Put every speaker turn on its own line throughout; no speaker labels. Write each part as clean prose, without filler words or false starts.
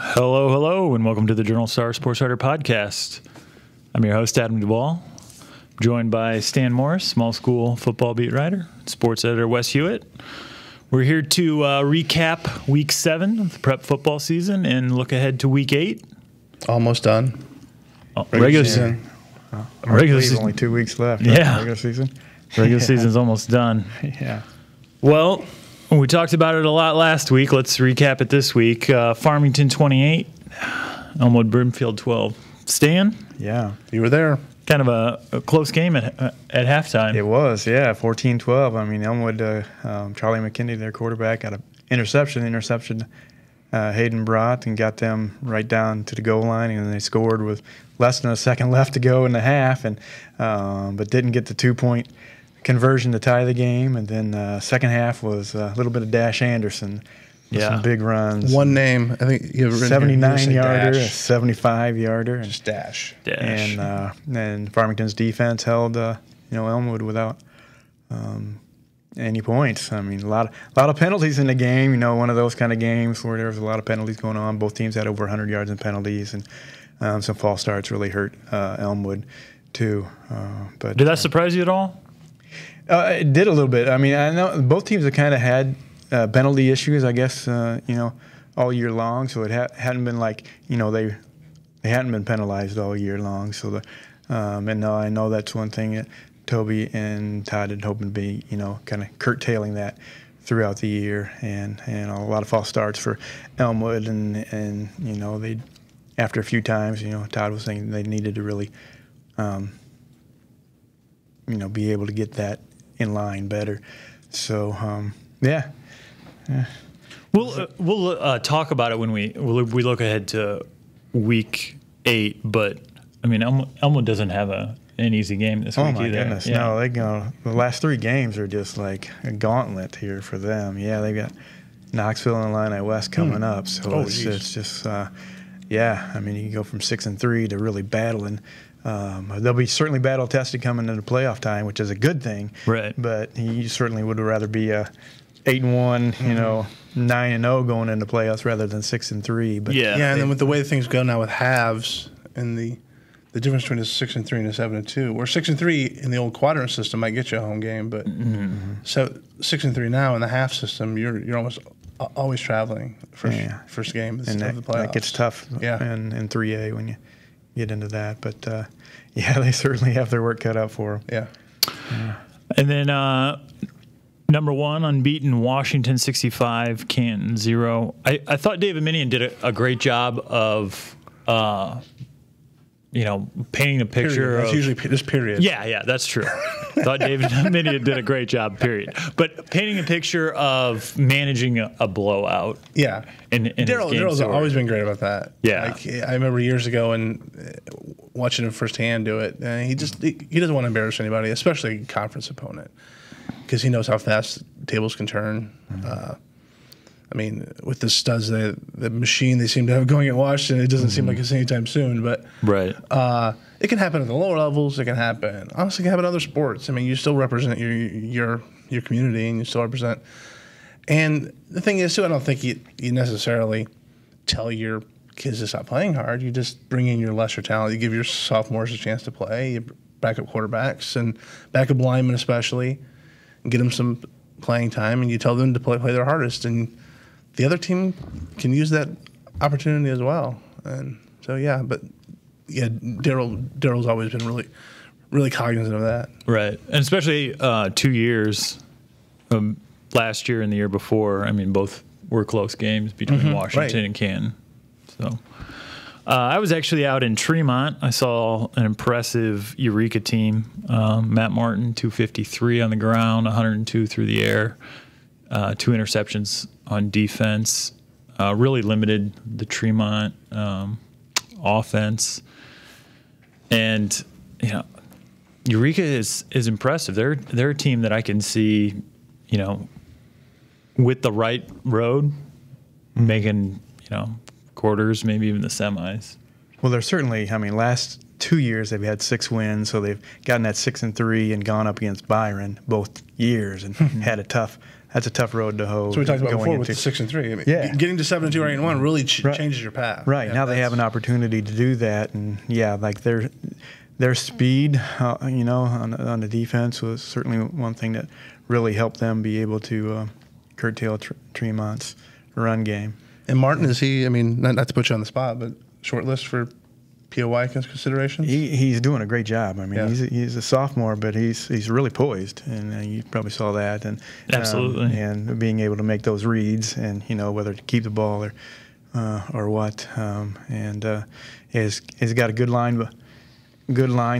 Hello, hello, and welcome to the Journal Star Sportswriters podcast. I'm your host, Adam Duvall, joined by Stan Morris, small school football beat writer, sports editor Wes Huett. We're here to recap Week 7 of the prep football season and look ahead to Week 8.
Almost done.
Regular season. Regular season.
Only 2 weeks left.
Right? Yeah.
Regular season.
Regular season's almost done.
Yeah.
Well, we talked about it a lot last week. Let's recap it this week. Farmington 28, Elmwood Brimfield 12. Stan?
Yeah.
You were there.
Kind of a close game at halftime.
It was, yeah, 14-12. I mean, Elmwood, Charlie McKinney, their quarterback, got an interception Hayden brought and got them right down to the goal line, and they scored with less than a second left to go in the half, and but didn't get the 2-point conversion to tie the game. And then second half was a little bit of Dash Anderson with some big runs.
One name, I think you have
79-yarder, 75-yarder.
Just Dash.
And Farmington's defense held Elmwood without any points. I mean, a lot of penalties in the game. One of those kind of games where there was a lot of penalties going on. Both teams had over 100 yards in penalties, and some false starts really hurt Elmwood too. But
did that surprise you at all?
It did a little bit. I mean, I know both teams have kind of had penalty issues, I guess, all year long. So it hadn't been like, they hadn't been penalized all year long. So and I know that's one thing that Toby and Todd had hoping to be, kind of curtailing that throughout the year, and a lot of false starts for Elmwood, and they, after a few times, Todd was saying they needed to really, be able to get that in line better. So yeah.
We'll talk about it when we look ahead to Week 8. But I mean, Elmwood doesn't have an easy game this week either.
Oh my goodness! Yeah. No, the last 3 games are just like a gauntlet here for them. Yeah, they've got Knoxville and Illini West coming up, so it's just yeah. I mean, you can go from 6-3 to really battling. They'll be certainly battle tested coming into playoff time, which is a good thing.
Right.
But you certainly would rather be 8-1, 9-0 going into playoffs rather than 6-3. But
yeah, and then with the way things go now with halves and the difference between a 6-3 and a 7-2, where 6-3 in the old quadrant system might get you a home game, but so 6-3 now in the half system, you're almost always traveling first game of the playoffs.
That gets tough in 3A when you get into that. But they certainly have their work cut out for them.
Yeah.
And then number 1, unbeaten Washington 65, Canton 0. I thought David Minion did a great job of painting a picture.
That's usually this period.
Yeah, that's true. I thought David Minion did a great job, period. But painting a picture of managing a blowout.
Yeah. Daryl's always been great about that.
Yeah.
I remember years ago and watching him firsthand do it. He doesn't want to embarrass anybody, especially a conference opponent, because he knows how fast tables can turn. I mean, with the studs, the machine they seem to have going at Washington, it doesn't seem like it's anytime soon. But it can happen at the lower levels. It can happen. Honestly, it can happen in other sports. I mean, you still represent your community, and you still represent. And the thing is, too, I don't think you necessarily tell your kids to stop playing hard. You just bring in your lesser talent. You give your sophomores a chance to play. You backup quarterbacks and backup linemen especially, and get them some playing time, and you tell them to play their hardest. And the other team can use that opportunity as well. And so, Daryl's always been really, really cognizant of that. Right.
And especially 2 years, last year and the year before, I mean, both were close games between Washington and Canton. So I was actually out in Tremont. I saw an impressive Eureka team. Matt Martin, 253 on the ground, 102 through the air, 2 interceptions on defense. Really limited the Tremont offense. And, Eureka is impressive. They're a team that I can see, with the right road, making, quarters, maybe even the semis.
Well, they're certainly, last 2 years they've had 6 wins, so they've gotten that 6-3 and gone up against Byron both years and had a tough that's a tough road to hoe.
So we talked about before with the 6-3. I mean, getting to 7-2 or 8-1 really changes your path.
Right. Yeah, now they have an opportunity to do that, and like their speed, you know, on the defense was certainly one thing that really helped them be able to curtail Tremont's run game.
And Martin, is he? I mean, not to put you on the spot, but short list for POY considerations?
He's doing a great job. I mean, he's a sophomore, but he's really poised, and you probably saw that. And
absolutely,
and being able to make those reads, and you know whether to keep the ball or what, and he's got a good line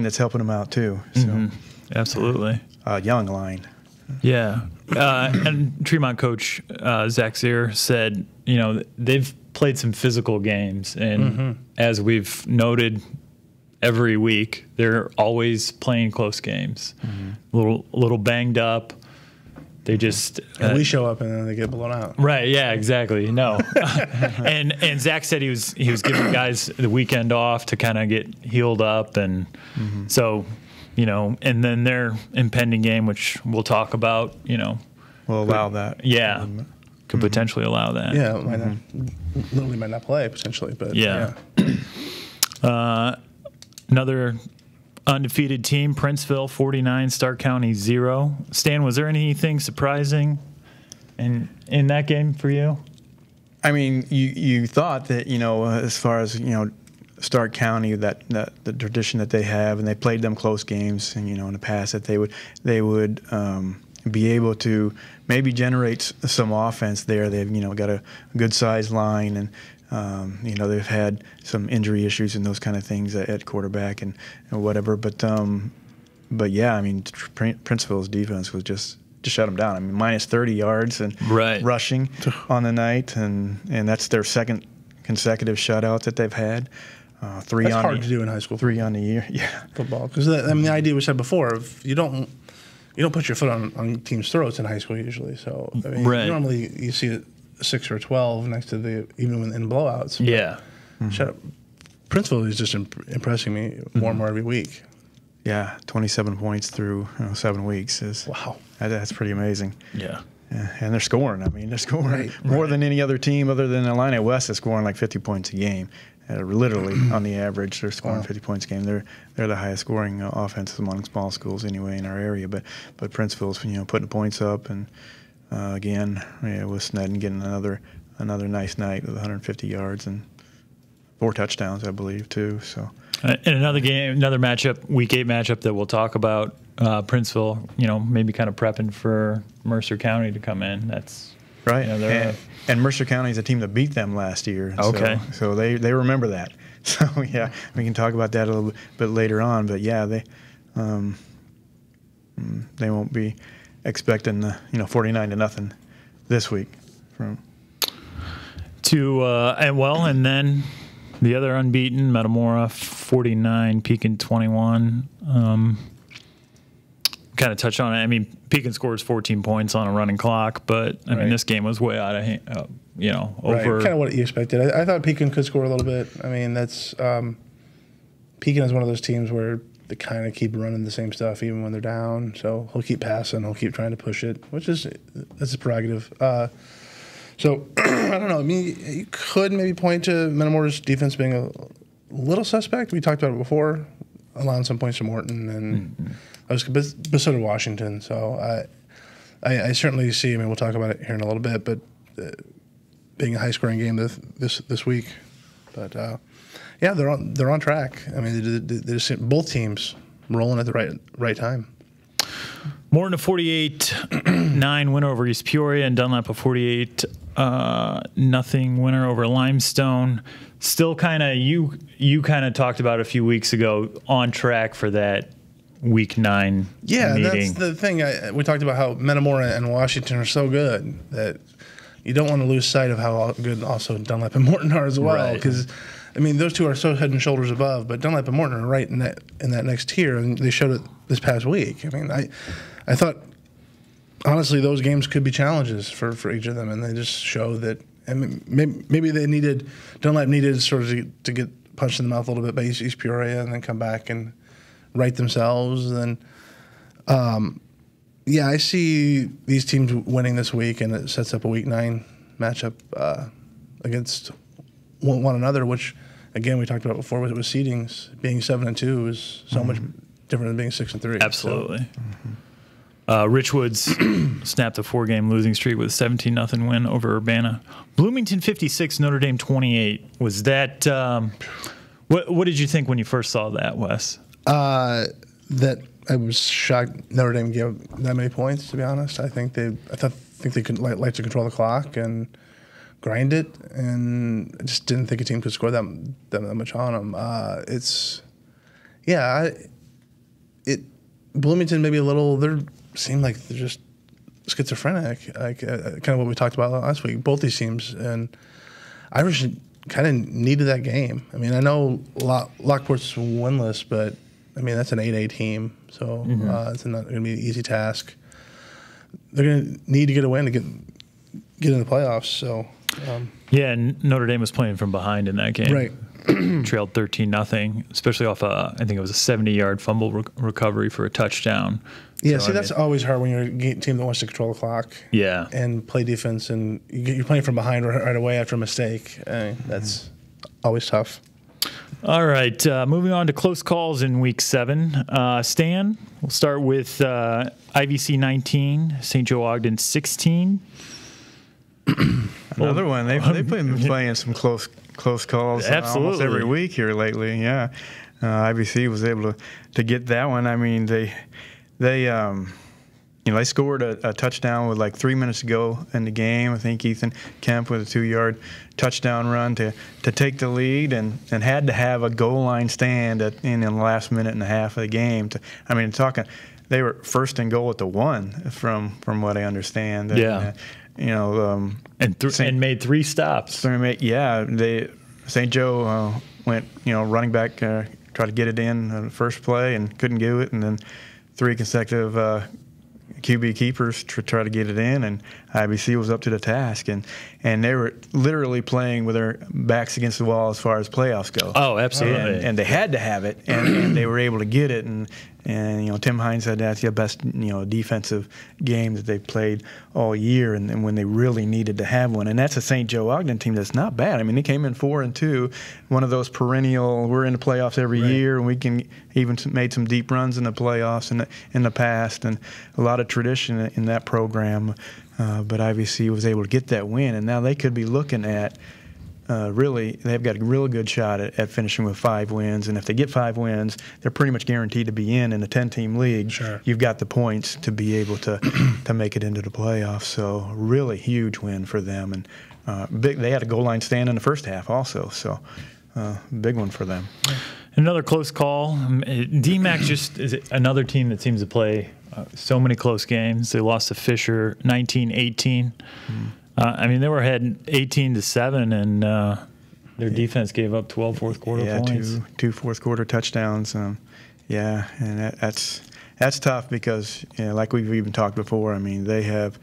that's helping him out too. So
absolutely,
young line.
Yeah, and Tremont coach Zach Zier said, you know, they've played some physical games, and as we've noted every week, they're always playing close games. A little banged up. They just
and we show up and then they get blown out.
Right? Yeah, exactly. No, and Zach said he was giving guys the weekend off to kind of get healed up, and so you know, and then their impending game, which we'll talk about, you know,
will allow that.
Yeah. Could potentially allow that.
Yeah, literally might not play potentially, but
yeah. Another undefeated team, Princeville 49, Stark County 0. Stan, was there anything surprising in that game for you?
I mean, you thought that, you know, as far as, you know, Stark County, that the tradition that they have, and they played them close games, and you know in the past that they would be able to maybe generate some offense there. They've got a good sized line, and you know they've had some injury issues and those kind of things at quarterback and whatever. But yeah, I mean Princeville's defense was just shut them down. I mean minus 30 yards and rushing on the night, and that's their second consecutive shutout that they've had. That's
hard to do in high school.
3 on the year,
football. Because I mean, the idea we said before, if you don't put your foot on teams' throats in high school usually. So I mean, normally you see a 6 or 12 next to even in blowouts.
Yeah.
Princeville is just impressing me more and more every week.
Yeah, 27 points through 7 weeks is
wow.
That's pretty amazing.
Yeah.
And they're scoring. I mean, they're scoring more than any other team other than Illini West is scoring like 50 points a game. Literally, on the average, they're scoring 50 points a game. They're the highest scoring offense among small schools anyway in our area. But Princeville's putting points up, and again with Snedden getting another nice night with 150 yards and 4 touchdowns, I believe, too. So
and another game, another matchup, Week 8 matchup that we'll talk about. Princeville, maybe kind of prepping for Mercer County to come in. That's
right. And Mercer County is a team that beat them last year.
Okay.
So they remember that. So yeah, we can talk about that a little bit later on. But yeah, they won't be expecting 49-0 this week from.
And then the other unbeaten Metamora 49, Pekin 21. Kind of touch on it. I mean, Pekin scores 14 points on a running clock, but I mean, this game was way out of hand, over.
Kind of what you expected. I thought Pekin could score a little bit. I mean, that's Pekin is one of those teams where they kind of keep running the same stuff even when they're down. So he'll keep passing, he'll keep trying to push it, that's his prerogative. So I don't know. I mean, you could maybe point to Metamora's defense being a little suspect. We talked about it before, allowing some points to Morton and. But so did Washington. So I certainly see. I mean, we'll talk about it here in a little bit. But being a high-scoring game this week, but yeah, they're on track. I mean, they just both teams rolling at the right time.
Morton a 48-9 winner over East Peoria, and Dunlap a 48-0 winner over Limestone. Still, kind of you kind of talked about a few weeks ago on track for that. Week 9 meeting.
That's the thing. We talked about how Metamora and Washington are so good that you don't want to lose sight of how good also Dunlap and Morton are as well. Because, I mean, those two are so head and shoulders above, but Dunlap and Morton are right in that next tier, and they showed it this past week. I mean, I thought, honestly, those games could be challenges for each of them, and they just show that. And maybe Dunlap needed sort of to get punched in the mouth a little bit by East Peoria and then come back and right themselves, and Yeah, I see these teams winning this week, and it sets up a Week 9 matchup against one another, which, again, we talked about before with seedings. Being 7-2 is so much different than being 6-3.
Absolutely. So. Richwoods snapped a 4-game losing streak with a 17-0 win over Urbana. Bloomington 56, Notre Dame 28. Was that what did you think when you first saw that, Wes?
That I was shocked Notre Dame gave that many points. To be honest, I think they could like to control the clock and grind it, and I just didn't think a team could score that much on them. Bloomington maybe a little. They seem like they're just schizophrenic, like kind of what we talked about last week. Both these teams, and Irish kind of needed that game. I mean, I know Lockport's winless, but I mean that's an 8A team, so it's not going to be an easy task. They're going to need to get a win to get in the playoffs. So.
Yeah, and Notre Dame was playing from behind in that game.
Right.
Trailed 13-0, especially off I think it was a 70-yard fumble recovery for a touchdown.
Yeah, so that's always hard when you're a team that wants to control the clock.
Yeah.
And play defense, and you're playing from behind right away after a mistake. That's always tough.
All right, moving on to close calls in Week 7. Stan, we'll start with IVC 19, St. Joe Ogden 16.
Another one. They've been playing some close calls almost every week here lately. Yeah, IBC was able to get that one. I mean, they scored a touchdown with like 3 minutes to go in the game. I think Ethan Kemp with a 2-yard touchdown run to take the lead, and had to have a goal line stand in the last minute and a half of the game. They were first and goal at the 1 from what I understand.
Yeah.
And
made 3 stops.
St. Joe went, running back, tried to get it in the first play and couldn't do it, and then 3 consecutive QB keepers try to get it in, and IBC was up to the task, and they were literally playing with their backs against the wall as far as playoffs go.
Oh, absolutely.
And they had to have it, and they were able to get it, and Tim Hines said that's the best defensive game that they've played all year, and when they really needed to have one. And that's a St. Joe Ogden team that's not bad. I mean, they came in 4-2, one of those perennial. We're in the playoffs every year, and we can even made some deep runs in the playoffs in the past, and a lot of tradition in that program. But IVC was able to get that win, and now they could be looking at. They've got a real good shot at finishing with 5 wins. And if they get 5 wins, they're pretty much guaranteed to be in a 10-team league.
Sure.
You've got the points to be able to make it into the playoffs. So really huge win for them. And they had a goal line stand in the first half also. So big one for them.
Another close call. DMAC just is another team that seems to play so many close games. They lost to Fisher 19-18. I mean, they were ahead 18-7, and their defense gave up 12 fourth-quarter points.
Two fourth-quarter touchdowns. And that's tough because, like we've even talked before, I mean, they have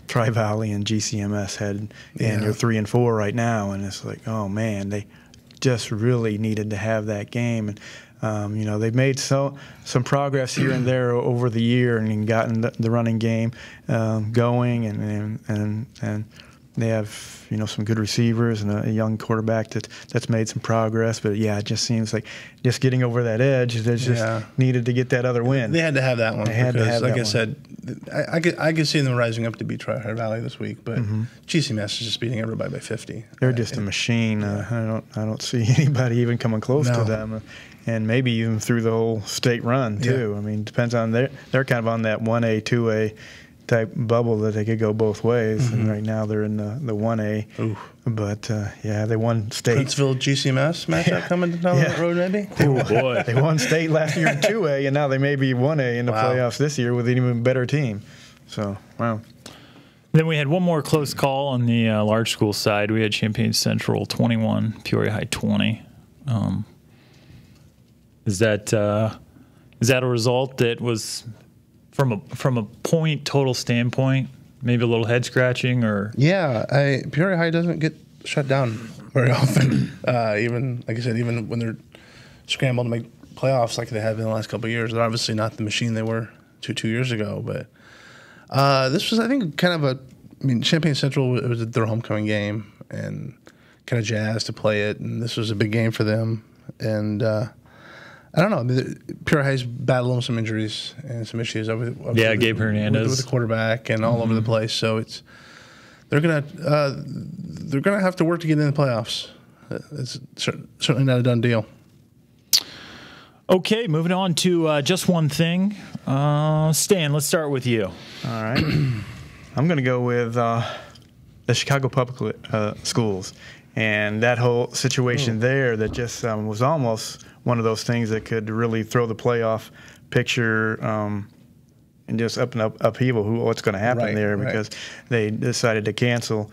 Tri-Valley and GCMS and they're 3-4 right now, and it's like, oh man, they just really needed to have that game. And they've made some progress here and there over the year and gotten the running game going, and they have some good receivers and a young quarterback that's made some progress. But it just seems like just getting over that edge. They just needed to get that other win.
They had to have that one.
They had to have
like
that
I said, I could see them rising up to beat Tri-Valley this week, but GCMS is just beating everybody by 50.
They're just a machine. I don't see anybody even coming close to them. And maybe even through the whole state run too. I mean, depends on they're kind of on that 1A, 2A type bubble that they could go both ways. And right now they're in the 1A. Ooh. But they won state.
Princeville GCMS matchup coming down the road maybe.
Oh boy, they won state last year in 2A, and now they may be 1A in the playoffs this year with an even better team. So wow.
Then we had one more close call on the large school side. We had Champaign Central 21, Peoria High 20. Is that a result that was from a point total standpoint, maybe a little head scratching or?
Yeah, Peoria High doesn't get shut down very often. Even like I said, even when they're scrambled to make playoffs like they have in the last couple of years, they're obviously not the machine they were 2 years ago. But this was, I think, kind of Champaign Central, it was their homecoming game, and kind of jazzed to play it, and this was a big game for them. And I don't know. Peoria High's battling some injuries and some issues over
Gabe Hernandez
with the quarterback and all over the place. So they're gonna have to work to get in the playoffs. It's certainly not a done deal.
Okay, moving on to just one thing. Stan, let's start with you.
All right. I'm going to go with the Chicago Public Schools. And that whole situation there that just was almost one of those things that could really throw the playoff picture and just upheaval. What's going to happen there? Because they decided to cancel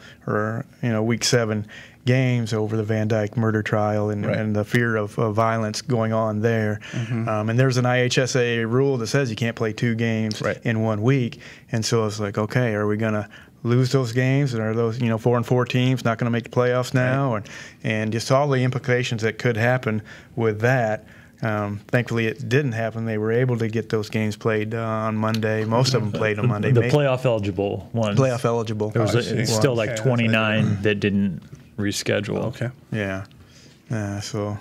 Week 7 games over the Van Dyke murder trial and the fear of violence going on there. And there's an IHSA rule that says you can't play 2 games in 1 week. And so it's like, okay, are we going to lose those games, and are those 4-4 teams not going to make the playoffs now, and just all the implications that could happen with that. Thankfully, it didn't happen. They were able to get those games played on Monday. Most of them played on Monday.
The playoff eligible ones.
Playoff eligible.
There was still like 29 that didn't reschedule.
Okay.
Yeah. So.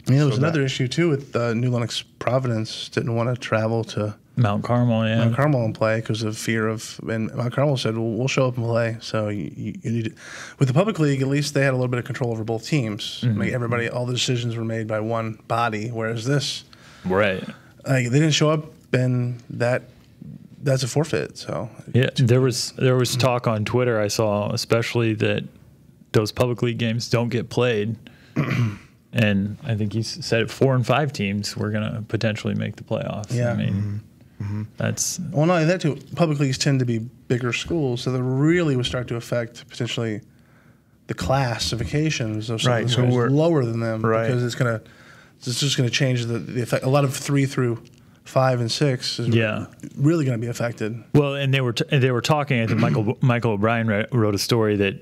There was another issue too with New Lenox Providence didn't want to travel to
Mount Carmel,
Mount Carmel and play because of fear of. And Mount Carmel said, "Well, we'll show up and play." So you need to, with the public league, at least they had a little bit of control over both teams. Like all the decisions were made by one body, whereas this,
they
didn't show up, and that's a forfeit. So
there was talk on Twitter I saw, especially that those public league games don't get played. And I think he said 4 and 5 teams were going to potentially make the playoffs.
Yeah.
I mean, that's...
Well, not only that, too, public leagues tend to be bigger schools, so that really would start to affect potentially the classifications of some of the schools lower than them because it's just going to change the effect. A lot of 3 through 5 and 6 is really going to be affected.
Well, and they were talking, I think Michael O'Brien wrote a story that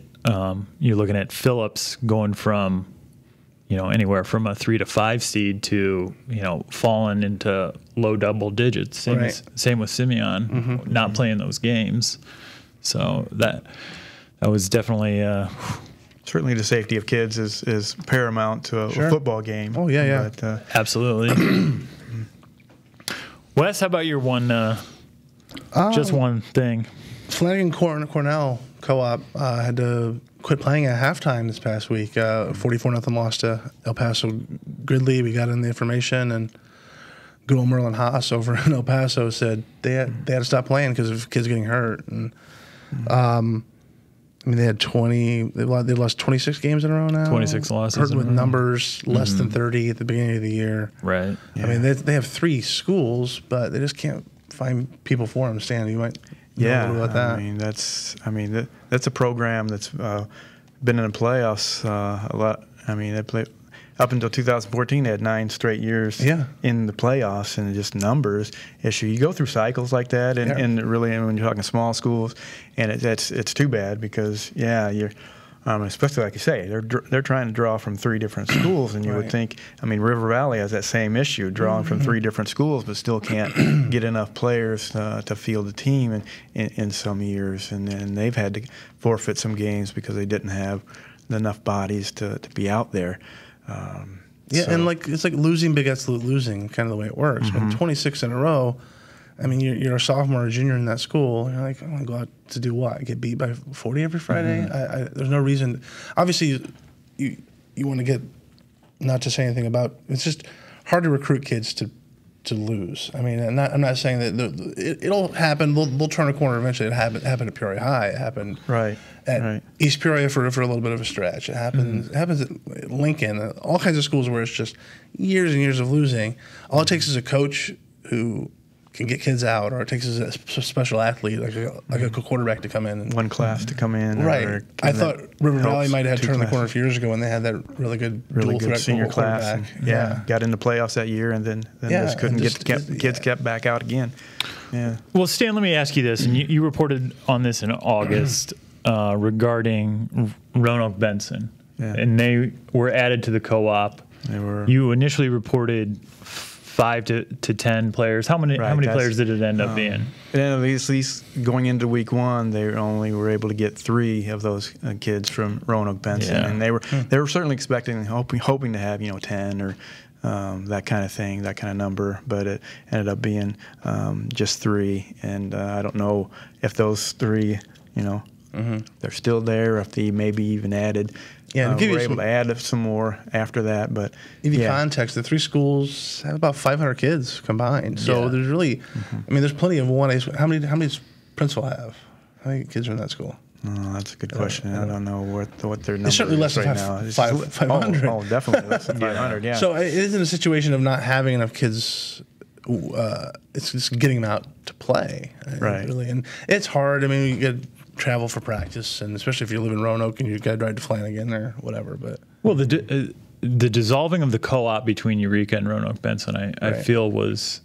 you're looking at Phillips going from anywhere from a 3 to 5 seed to, falling into low double digits. Same with Simeon, not playing those games. So that was definitely
certainly the safety of kids is paramount to a football game.
Oh yeah.
But, absolutely. Wes, how about your one? Just one thing.
Flanagan Cornell Co-op had to quit playing at halftime this past week. 44-0 loss to El Paso Gridley. We got in the information, and good old Merlin Haas over in El Paso said they had to stop playing because of kids getting hurt. And they had 20. They lost 26 games in a row now.
26 losses.
Hurt with numbers less than 30 at the beginning of the year.
Right.
Yeah. They have 3 schools, but they just can't find people for them. Stan, you might.
Yeah,
about that.
That's a program that's been in the playoffs a lot. They played up until 2014. They had 9 straight years in the playoffs, and just numbers issue. You go through cycles like that, and really, when you're talking small schools, and it's too bad because you're. Especially like you say, they're trying to draw from 3 different schools, and you would think, River Valley has that same issue, drawing from 3 different schools, but still can't get enough players to field a team in some years, and then they've had to forfeit some games because they didn't have enough bodies to be out there.
And it's like losing big absolute losing, kind of the way it works. But 26 in a row. You're a sophomore or junior in that school. You're like, I want to go out to do what? Get beat by 40 every Friday? There's no reason. Obviously, you want to get, not to say anything about, it's just hard to recruit kids to lose. I'm not saying that it'll happen. They'll turn a corner eventually. It happened at Peoria High. It happened at East Peoria for a little bit of a stretch. It happens at Lincoln. All kinds of schools where it's just years and years of losing. All it takes is a coach who can get kids out, or it takes a special athlete like a quarterback to come in.
One class to come in.
Right. I thought River Valley might have turned the corner a few years ago when they had that really good
senior class. And, got in the playoffs that year, and then just couldn't get kids kept back out again. Yeah.
Well, Stan, let me ask you this, and you reported on this in August regarding Roanoke Benson, and they were added to the co-op.
They were.
You initially reported 5 to 10 players. How many players did it end up being?
And at least going into week 1, they only were able to get 3 of those kids from Roanoke Benson, and they were certainly expecting, hoping to have 10 or that kind of thing, that kind of number, but it ended up being just 3, and I don't know if those 3, they're still there, if they maybe even added. Yeah, we're able to add some more after that, but
give you context, the 3 schools have about 500 kids combined. So there's really, I mean, there's plenty of 1A. How many does Princeville have? How many kids are in that school?
Oh, that's a good question. I don't know what their number is
certainly less than
right now.
500.
Oh, definitely less than 500. Yeah.
So it isn't a situation of not having enough kids. It's just getting them out to play,
right?
Really, and it's hard. I mean, you get travel for practice, and especially if you live in Roanoke and you got to drive to Flanagan or whatever. But
the dissolving of the co-op between Eureka and Roanoke Benson, I feel was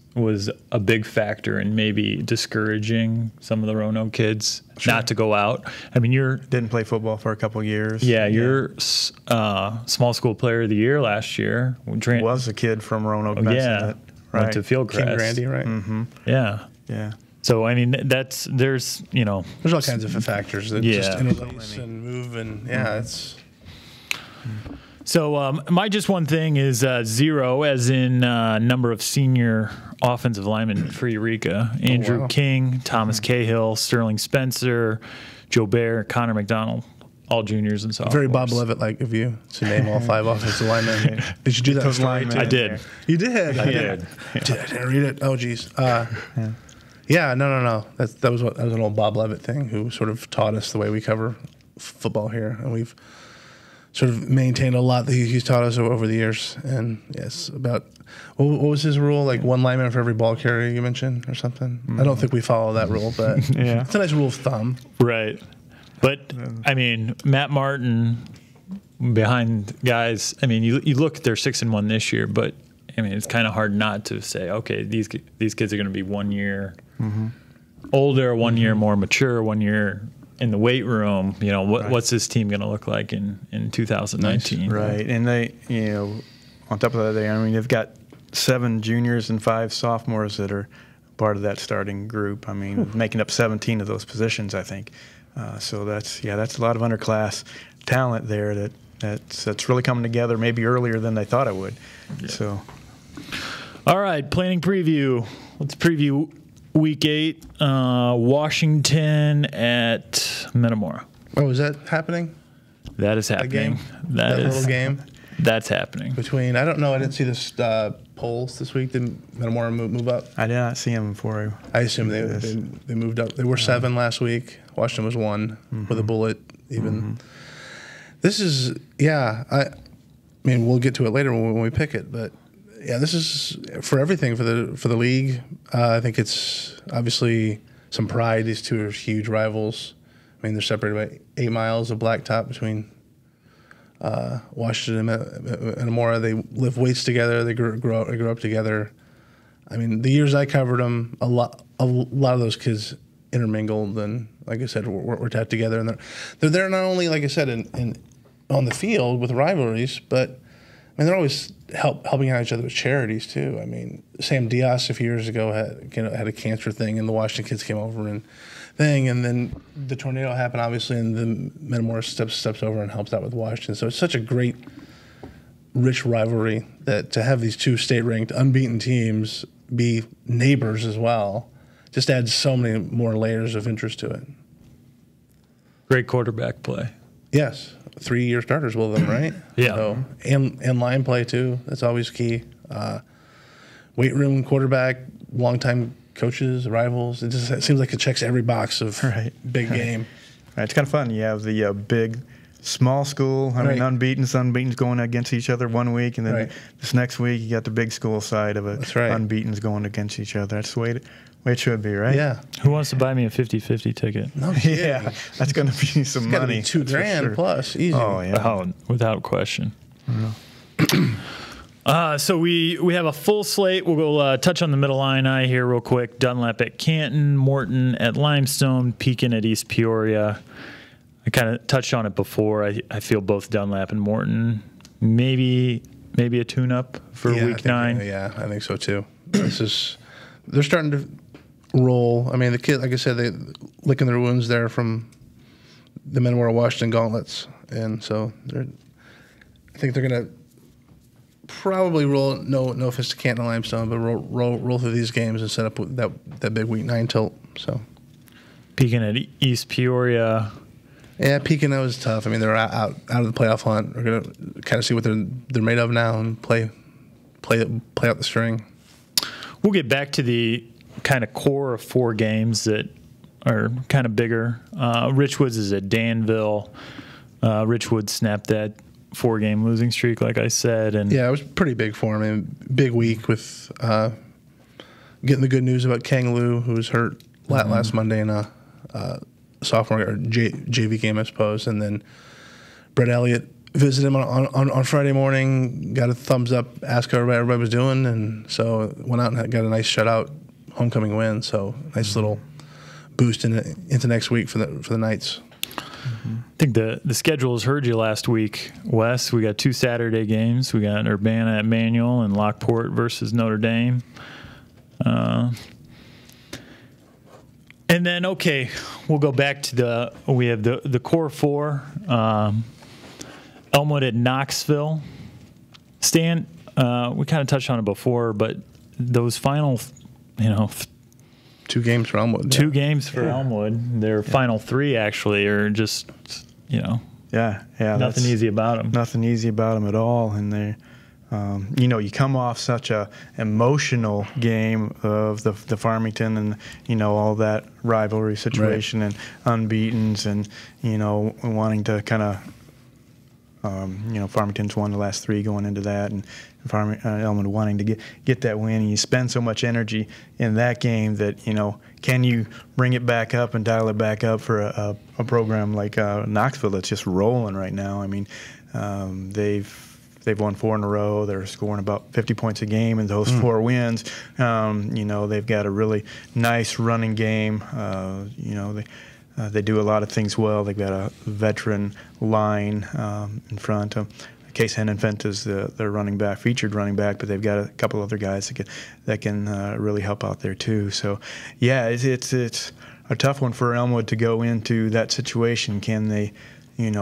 a big factor in maybe discouraging some of the Roanoke kids not to go out. I mean,
didn't play football for a couple of years.
Yeah, you're small school player of the year last year.
Was a kid from Roanoke Benson.
Yeah, went to Fieldcrest.
King Grandy, right?
Mm-hmm.
Yeah.
Yeah.
So I mean, there's all
kinds of factors that just interlace and move, and it's.
So my just one thing is 0, as in number of senior offensive linemen for Eureka. Andrew King, Thomas Cahill, Sterling Spencer, Joe Bear, Connor McDonald, all juniors and sophomores.
Very Bob Levitt-like of you to name all 5 offensive linemen. Did you do that?
I did.
You did?
I did.
I didn't read it. Oh, geez. Yeah, no. That was an old Bob Levitt thing, who sort of taught us the way we cover football here, and we've sort of maintained a lot that he's taught us over the years. And yes, about what was his rule? Like 1 lineman for every ball carrier you mentioned, or something. I don't think we follow that rule, but it's a nice rule of thumb.
Right, but I mean, Matt Martin behind guys. I mean, you look, they're 6-1 this year, but I mean, it's kind of hard not to say, okay, these kids are going to be 1 year older, 1 year more mature, 1 year in the weight room. What's this team going to look like in 2019?
Nice. Right, and they, on top of that, they've got 7 juniors and 5 sophomores that are part of that starting group. I mean, making up 17 of those positions, I think. So that's a lot of underclass talent there that's really coming together maybe earlier than they thought it would. Yeah. So,
all right, planning preview. Let's preview Week 8, Washington at Metamora.
Oh, is that happening?
That is happening.
That little game?
That's happening.
I don't know, I didn't see this polls this week. Did Metamora move up?
I did not see them before.
I assume they moved up. They were 7 last week. Washington was 1 with a bullet even. This is, I mean, we'll get to it later when we pick it, but this is for everything for the league. I think it's obviously some pride. These 2 are huge rivals. I mean, they're separated by 8 miles of blacktop between Washington and Metamora. They lift weights together. They grew up together. I mean, the years I covered them, a lot of those kids intermingled, and like I said, we're taught together. And they're there not only, like I said, in on the field with rivalries, but I mean, they're always helping out each other with charities too. I mean, Sam Diaz a few years ago had a cancer thing, and the Washington kids came over and then the tornado happened, obviously, and then Metamora steps over and helps out with Washington. So it's such a great, rich rivalry that to have these 2 state-ranked, unbeaten teams be neighbors as well just adds so many more layers of interest to it.
Great quarterback play.
Yes. 3-year starters, will them, right?
Yeah.
So, and line play too. That's always key. Weight room quarterback, longtime coaches, rivals. It seems like it checks every box of big game.
Right. It's kind of fun. You have the big, small school. I mean, unbeaten's going against each other 1 week, and then this next week you got the big school side of it.
That's right.
Unbeaten's going against each other. That's the way it should be, right?
Yeah.
Who wants to buy me a 50-50 ticket?
No kidding.
Yeah, that's going to be some money.
It's got to be $2,000 plus, easy.
Oh yeah,
without question. So we have a full slate. We'll go touch on the middle line here real quick. Dunlap at Canton, Morton at Limestone, Pekin at East Peoria. I kind of touched on it before. I feel both Dunlap and Morton maybe maybe a tune-up for week 9.
Yeah, I think so too. They're starting to roll. I mean, the kid, like I said, they licking their wounds there from the men wore Washington gauntlets, and so I think they're gonna probably roll no fist to Canton Limestone, but roll through these games and set up that big week 9 tilt. So
Pekin at East Peoria.
Yeah, Pekin was tough. I mean, they're out of the playoff hunt. We're gonna kind of see what they're made of now and play out the string. We'll
get back to the kind of core of 4 games that are kind of bigger. Richwoods is at Danville. Richwoods snapped that 4-game losing streak, like I said, and
yeah, it was pretty big for him. I mean, big week with getting the good news about Kang Lu, who was hurt last Monday in a sophomore or JV game, I suppose, and then Brett Elliott visited him on Friday morning, got a thumbs up, asked how everybody was doing, and so went out and got a nice shutout homecoming win. So nice little boost into next week for the Knights.
I think the schedule has heard you last week, Wes. We got 2 Saturday games. We got Urbana at Manual and Lockport versus Notre Dame. And then, okay, we'll go back to we have the core 4. Elmwood at Knoxville. Stan, we kind of touched on it before, but those final,
2 games for Elmwood.
2 games for Elmwood. Their final 3 actually are just,
Yeah,
nothing easy about them.
Nothing easy about them at all, and they. You come off such a emotional game of the Farmington and, all that rivalry situation, right, and unbeatens and, wanting to kind of, Farmington's won the last 3 going into that, and Elmwood wanting to get that win. And you spend so much energy in that game that, can you bring it back up and dial it back up for a program like Knoxville that's just rolling right now? I mean, They've won 4 in a row. They're scoring about 50 points a game in those 4 wins. They've got a really nice running game. They do a lot of things well. They've got a veteran line in front. Case Henenfent is their running back, featured running back, but they've got a couple other guys that can really help out there too. So, yeah, it's a tough one for Elmwood to go into that situation. Can they,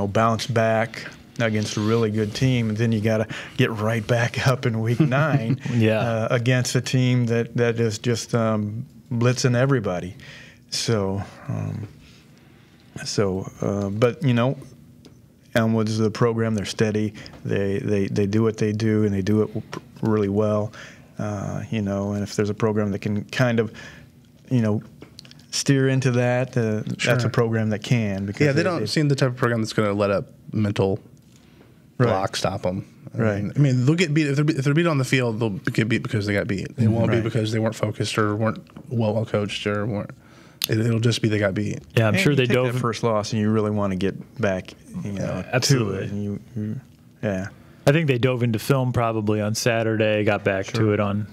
bounce back against a really good team, and then you got to get right back up in week 9 against a team that is just blitzing everybody. But Elmwood is the program. They're steady. They do what they do, and they do it really well. And if there's a program that can kind of, steer into that, that's a program that can. Because
they don't seem the type of program that's going to let up mental block stop them.
Right.
I mean, they'll get beat if they're beat on the field. They'll get beat because they got beat. They won't be because they weren't focused or weren't well coached or weren't. It'll just be they got beat.
Yeah, I'm sure they dove
that first loss, and you really want to get back,
absolutely.
To it.
I think they dove into film probably on Saturday, got back to it on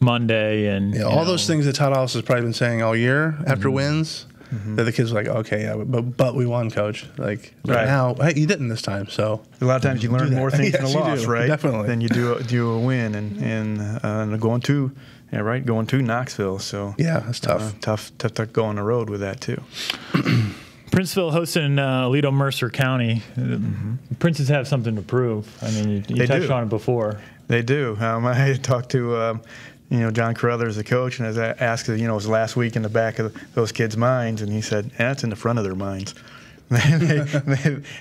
Monday, and
all those things that Todd Hollis has probably been saying all year after wins. That the kids were like, okay, but we won, coach. Like now, hey, you didn't this time. So
a lot of times you learn more things in a loss, right?
Definitely.
Than you do a win, and going to Knoxville. So
that's tough.
Tough to go on the road with that too.
Princeville hosting Aledo Mercer County. Princes have something to prove. I mean, you touched on it before.
They do. I talked to John Carruthers, the coach, and as I asked, it was last week in the back of those kids' minds, and he said, it's in the front of their minds.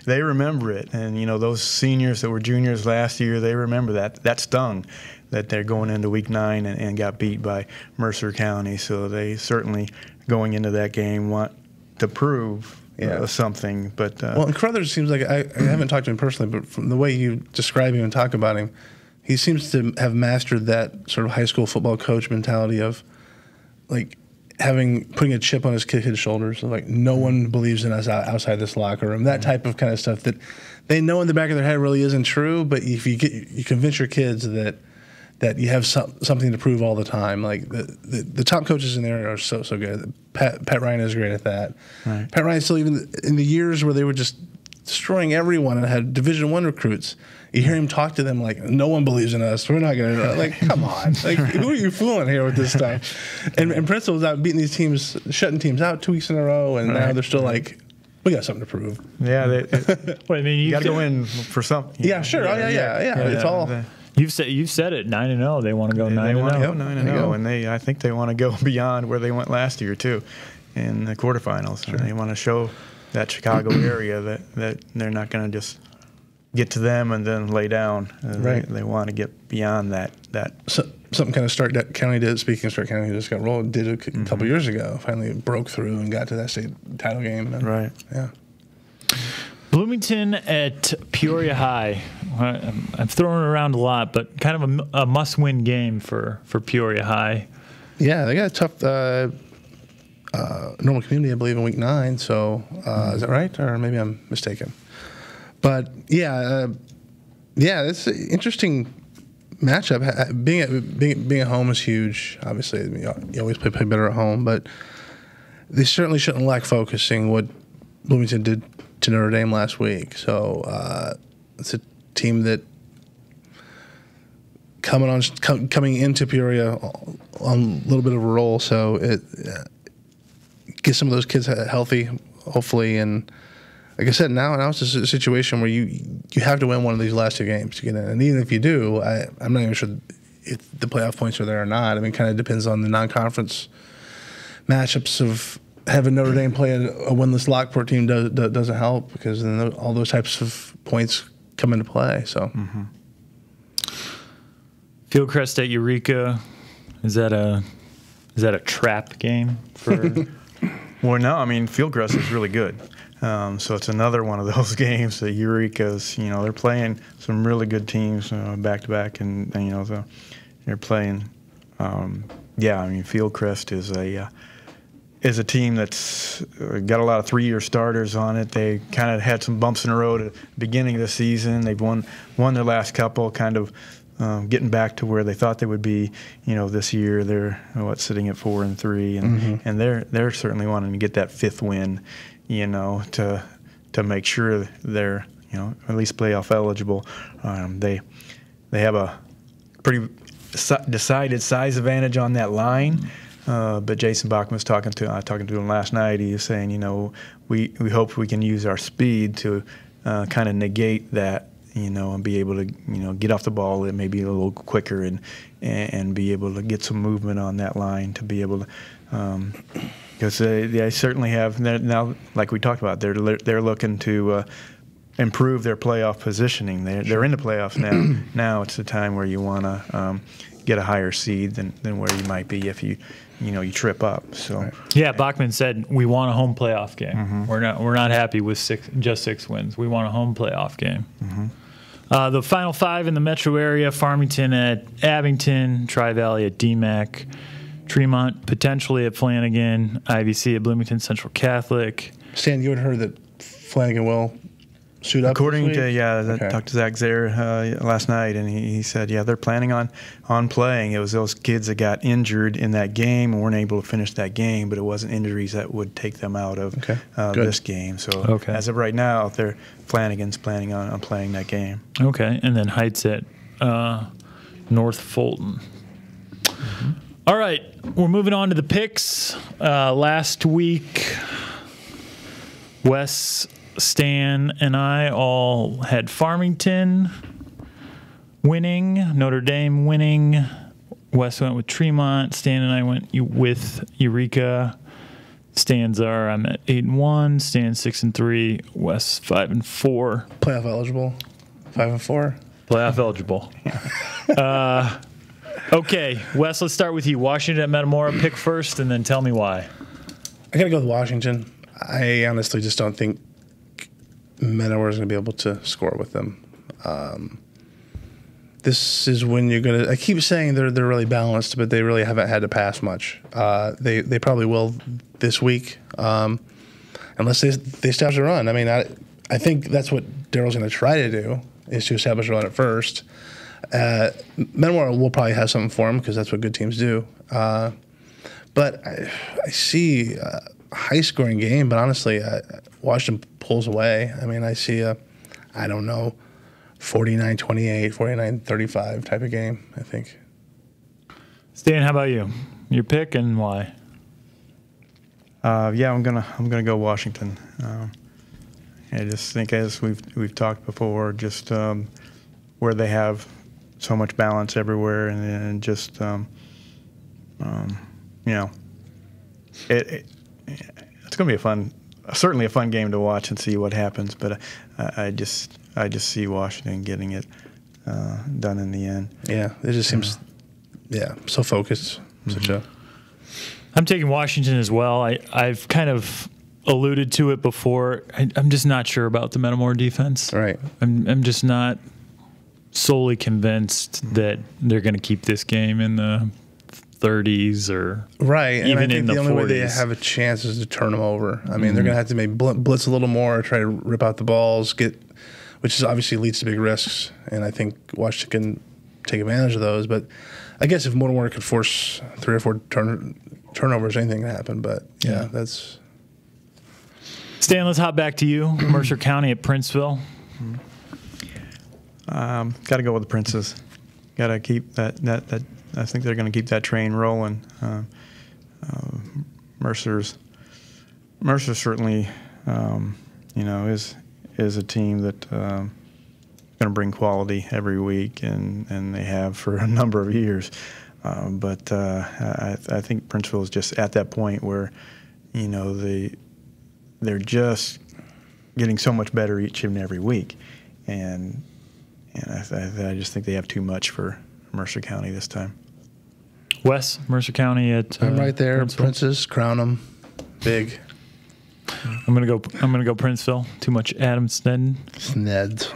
they remember it, and those seniors that were juniors last year, they remember that stung, that they're going into week 9 and got beat by Mercer County. So they certainly, going into that game, want to prove something. But
and Carruthers seems like I haven't talked to him personally, but from the way you describe him and talk about him, he seems to have mastered that sort of high school football coach mentality of, like, putting a chip on his kid's shoulders. Like, no one believes in us outside this locker room. That type of kind of stuff that they know in the back of their head really isn't true. But if you convince your kids that you have something to prove all the time. Like the top coaches in there are so good. Pat Ryan is great at that.
Right.
Pat Ryan still, even in the years where they were just destroying everyone and had Division I recruits. You hear him talk to them like, no one believes in us. We're not going to, like, come on. Like, who are you fooling here with this stuff? And Princeton was out beating these teams, shutting teams out 2 weeks in a row, and now they're still like, we got something to prove.
Yeah.
Well, I mean,
you got to go in for something.
Yeah, sure. Oh, yeah. It's all.
You've said it, 9-0. They want to go 9-0.
They want to go 9-0, and I think they want to go beyond where they went last year too, in the quarterfinals. Sure. And they want to show that Chicago area that they're not going to just get to them and then lay down. They want to get beyond that.
So, something kind of Stark County did. Speaking of Stark County, who just got rolled, did a couple years ago. Finally broke through and got to that state title game. And,
right.
Yeah.
Bloomington at Peoria High. I've thrown it around a lot, but kind of a must-win game for Peoria High.
Yeah, they got a tough Normal Community, I believe, in week 9. So is that right, or maybe I'm mistaken? But yeah, it's an interesting matchup. Being at home is huge. Obviously, you always play better at home, but they certainly shouldn't lack focusing what Bloomington did to Notre Dame last week. So it's a team that coming into Peoria on a little bit of a roll. So it get some of those kids healthy, hopefully. And like I said, now it's a situation where you have to win one of these last 2 games to get in. And even if you do, I'm not even sure if the playoff points are there or not. I mean, it kind of depends on the non-conference matchups of having Notre Dame play a winless Lockport team doesn't help, because then all those types of points come into play. So,
Fieldcrest at Eureka, is that a trap game for?
Well, no. I mean, Fieldcrest is really good. So it's another one of those games that Eureka's. They're playing some really good teams back to back, and so they're playing. I mean, Fieldcrest is a team that's got a lot of 3-year starters on it. They kind of had some bumps in the road at the beginning of the season. They've won their last couple, kind of getting back to where they thought they would be. This year they're sitting at 4-3, and they're certainly wanting to get that 5th win, to make sure they're at least playoff eligible. They have a pretty decided size advantage on that line. But Jason Bachman was talking to him last night. He was saying, we hope we can use our speed to kind of negate that, and be able to, get off the ball maybe a little quicker and be able to get some movement on that line to be able to, because they certainly have now, like we talked about, they're looking to improve their playoff positioning. They're in the playoffs now. Now it's the time where you want to get a higher seed than where you might be if you trip up. So
yeah, Bachman said we want a home playoff game. We're not happy with just 6 wins. We want a home playoff game. The final 5 in the metro area: Farmington at Abington, Tri-Valley at DMAC, Tremont potentially at Flanagan, IVC at Bloomington Central Catholic.
Stan, you had heard that Flanagan will suit up.
According to I talked to Zach Zaire last night, and he said they're planning on playing. It was those kids that got injured in that game and weren't able to finish that game, but it wasn't injuries that would take them out of this game. So as of right now, Flanagan's planning on playing that game.
Okay, and then Heights at North Fulton. All right, we're moving on to the picks. Last week, Wes, Stan, and I all had Farmington winning, Notre Dame winning. Wes went with Tremont. Stan and I went with Eureka. Stan's I'm at 8-1. Stan's 6-3. Wes 5-4.
Playoff eligible. 5-4.
Playoff eligible. Okay, Wes, let's start with you. Washington at Metamora. Pick first, and then tell me why.
I got to go with Washington. I honestly just don't think Metamora is going to be able to score with them. This is when you're going to – I keep saying they're really balanced, but they really haven't had to pass much. They probably will this week unless they establish a run. I mean, I think that's what Daryl's going to try to do, is to establish a run at first. Metamora will probably have something for him because that's what good teams do. But I see a high-scoring game, but honestly, Washington pulls away. I mean, I see I don't know, 49-28, 49-35 type of game, I think.
Stan, how about you? Your pick and why?
Yeah, I'm gonna go Washington. I just think, as we've talked before, just where they have so much balance everywhere, and just it's gonna be certainly a fun game to watch and see what happens. But I just see Washington getting it done in the end.
Yeah, it just seems so focused.
I'm taking Washington as well. I've kind of alluded to it before. I'm just not sure about the Metamora defense.
Right.
I'm just not solely convinced that they're going to keep this game in the 30s or
right.
Even
and I think
in the
the only
40s.
way they have a chance is to turn them over. I mean, they're going to have to maybe blitz a little more, try to rip out the balls, which is obviously leads to big risks. And I think Washington can take advantage of those. But I guess if Metamora could force 3 or 4 turnovers, anything can happen. But yeah, that's.
Stan, let's hop back to you. Mercer County at Princeville.
Got to go with the Princes. Got to keep that. I think they're going to keep that train rolling. Mercer certainly, is a team that going to bring quality every week, and they have for a number of years. But I think Princeville is just at that point where, they're just getting so much better each and every week, and I just think they have too much for Mercer County this time.
Wes, Mercer County at
I'm right there.
Princeville.
Princes, crown them, big.
I'm gonna go Princeville. Too much Adam Snedden.
Sneds.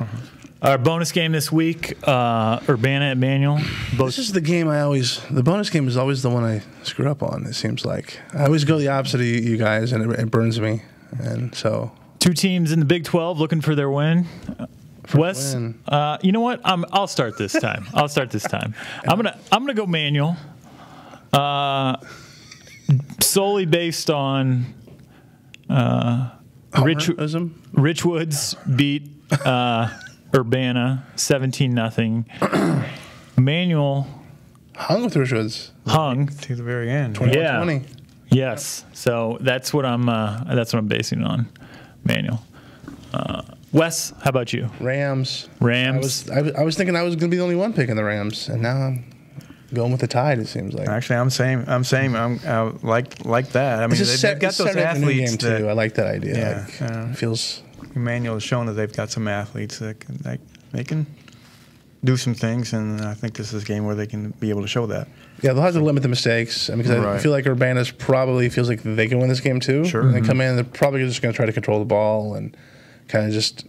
Our bonus game this week, Urbana at Manual.
This is the game the bonus game is always the one I screw up on, it seems like. I always go the opposite of you guys, and it burns me. And so.
2 teams in the Big 12 looking for their win. Wes,
win.
You know what? I'll start this time. I'm gonna go Manual. Solely based on Richwoods beat Urbana 17-0. Manual
hung with Richwoods.
Hung
to the very end.
21-20.
Yes. So that's what I'm basing it on. Manual. Wes, how about you?
Rams.
I
was thinking I was going to be the only one picking the Rams, and now I'm going with the Tide. It seems like.
Actually, I'm same. I'm like that. I mean, they've got those athletes
game too. I like that idea.
Yeah,
it feels.
Emmanuel has shown that they've got some athletes that they can do some things, and I think this is a game where they can be able to show that.
Yeah, they'll have to limit the mistakes. I mean, because I feel like Urbana's probably feels like they can win this game too.
Sure.
And they come in, they're probably just going to try to control the ball and kind of just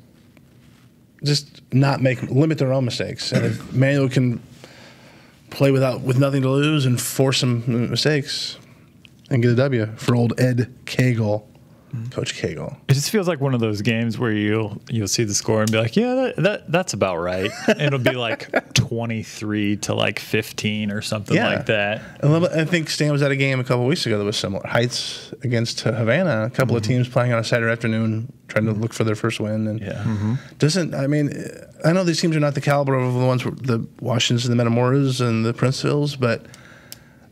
not limit their own mistakes. And if Manuel can play with nothing to lose and force some mistakes and get a W for old Ed Cagle. Coach Cagle.
It just feels like one of those games where you'll see the score and be like, yeah, that's about right. And it'll be like 23-15 or something like that.
I think Stan was at a game a couple of weeks ago that was similar. Heights against Havana, a couple of teams playing on a Saturday afternoon, trying to look for their first win. And I know these teams are not the caliber of the ones, the Washingtons and the Metamoras and the Princevilles, but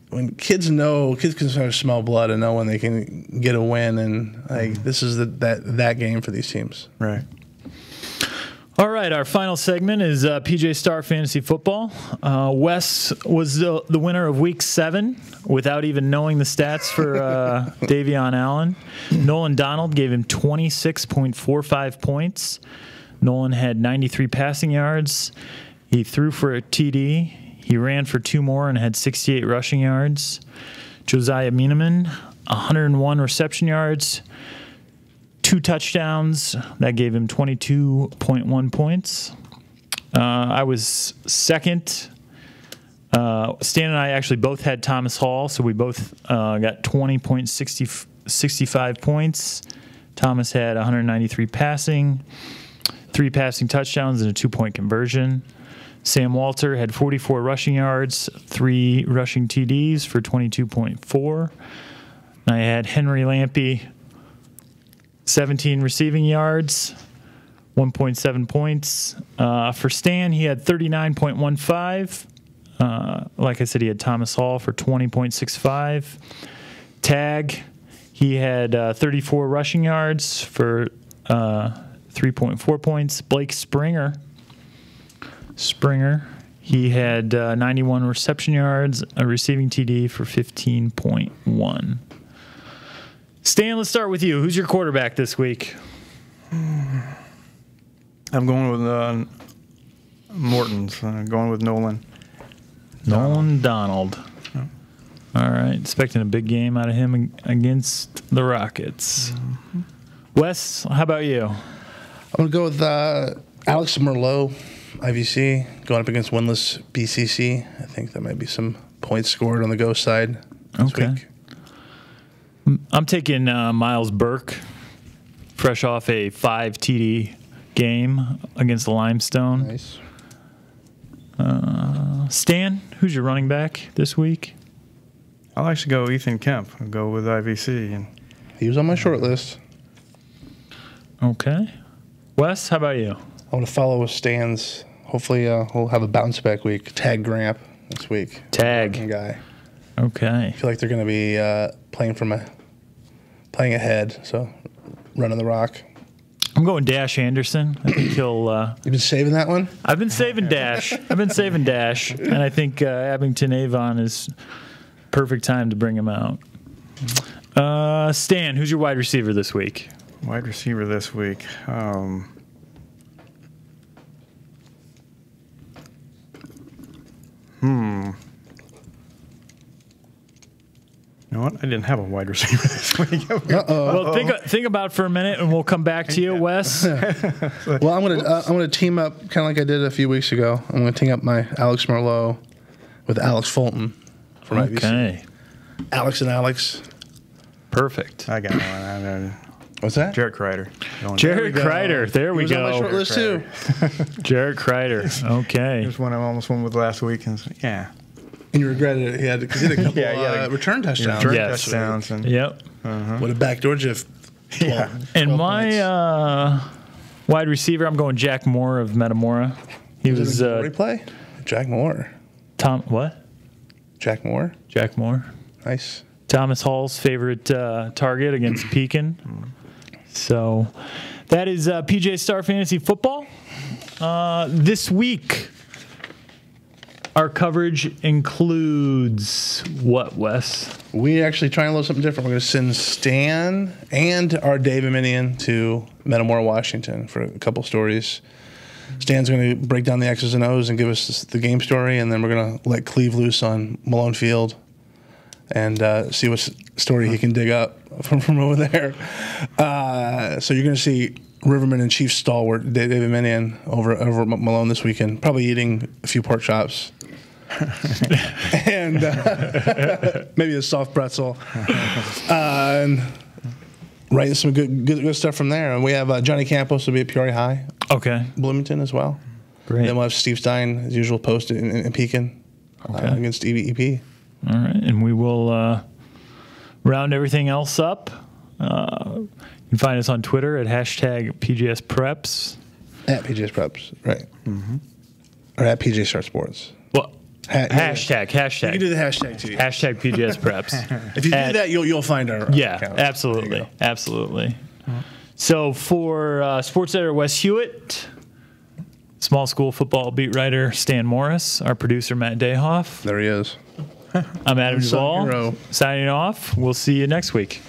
when kids can sort of smell blood and know when they can get a win, and this is that game for these teams.
Right.
All right, our final segment is PJ Star Fantasy Football. Wes was the winner of Week 7 without even knowing the stats for Davion Allen. Nolan Donald gave him 26.45 points. Nolan had 93 passing yards. He threw for a TD. He ran for 2 more and had 68 rushing yards. Josiah Mieneman, 101 reception yards, 2 touchdowns. That gave him 22.1 points. I was second. Stan and I actually both had Thomas Hall, so we both got 20.65 points. Thomas had 193 passing, 3 passing touchdowns, and a 2-point conversion. Sam Walter had 44 rushing yards, 3 rushing TDs for 22.4. I had Henry Lampy 17 receiving yards, 1.7 points. For Stan, he had 39.15. Like I said, he had Thomas Hall for 20.65. Tag, he had 34 rushing yards for 3.4 points. Blake Springer, he had 91 reception yards, a receiving TD for 15.1. Stan, let's start with you. Who's your quarterback this week?
I'm going with Morton's. Going with Nolan.
Nolan Donald. All right. Expecting a big game out of him against the Rockets. Mm-hmm. Wes, how about you?
I'm going to go with Alex Merlot, IVC, going up against winless BCC. I think that might be some points scored on the go side this week.
I'm taking Miles Burke, fresh off a 5 TD game against the Limestone.
Nice.
Stan, who's your running back this week?
I'll actually go Ethan Kemp. I'll go with IVC. And
he was on my short list.
Okay. Wes, how about you?
I want to follow with Stan's. Hopefully we'll have a bounce back week. Tag Gramp this week.
Tag.
Guy.
Okay.
I feel like they're going to be playing ahead, so running the rock.
I'm going Dash Anderson. I think he'll.
You've been saving that one?
I've been saving Dash. And I think Abington Avon is perfect time to bring him out. Stan, who's your wide receiver this week?
Wide receiver this week. You know what? I didn't have a wide receiver this week.
Well, think about it for a minute, and we'll come back to you, Wes.
Well, I'm gonna team up kind of like I did a few weeks ago. I'm gonna team up my Alex Merlot with Alex Fulton from IVC.
Okay.
Alex and Alex.
Perfect.
I got one.
What's that?
Jarrett Kreider.
Jared Kreider. There we
He was on my
go.
short list too.
Jared Kreider. Okay.
Here's one I almost won with last week. And yeah.
And you regretted it. He had a couple return touchdowns.
Yes.
Touchdowns. And,
Yep.
What a backdoor GIF.
Yeah.
And my wide receiver, I'm going Jack Moore of Metamora. He was
replay. Jack Moore.
What?
Jack Moore.
Jack Moore.
Nice.
Thomas Hall's favorite target against Pekin. So that is PJ Star Fantasy Football. This week, our coverage includes what, Wes?
We actually trying a little something different. We're going to send Stan and our Dave Minion to Metamora, Washington for a couple stories. Stan's going to break down the X's and O's and give us the game story, and then we're going to let Cleve loose on Malone Field and see what story he can dig up from over there. So you're going to see Riverman and Chief stalwart David Minion over at Malone this weekend, probably eating a few pork chops. And maybe a soft pretzel. And writing some good stuff from there. And we have Johnny Campos will be at Peoria High.
Okay.
Bloomington as well.
Great.
Then we'll have Steve Stein, as usual, post in Pekin against EP.
All right. And we will round everything else up. You can find us on Twitter at #PGSPreps.
At PGS Preps, right. Mm-hmm. Or at PJ Star Sports.
Well,
hashtag.
hashtag.
You can do the hashtag too.
Hashtag PGS Preps.
If you do that, you'll find our account.
Absolutely. Absolutely. So for sports editor Wes Huett, small school football beat writer Stan Morris, our producer Matt Dayhoff.
There he is.
I'm Adam Duvall, signing off. We'll see you next week.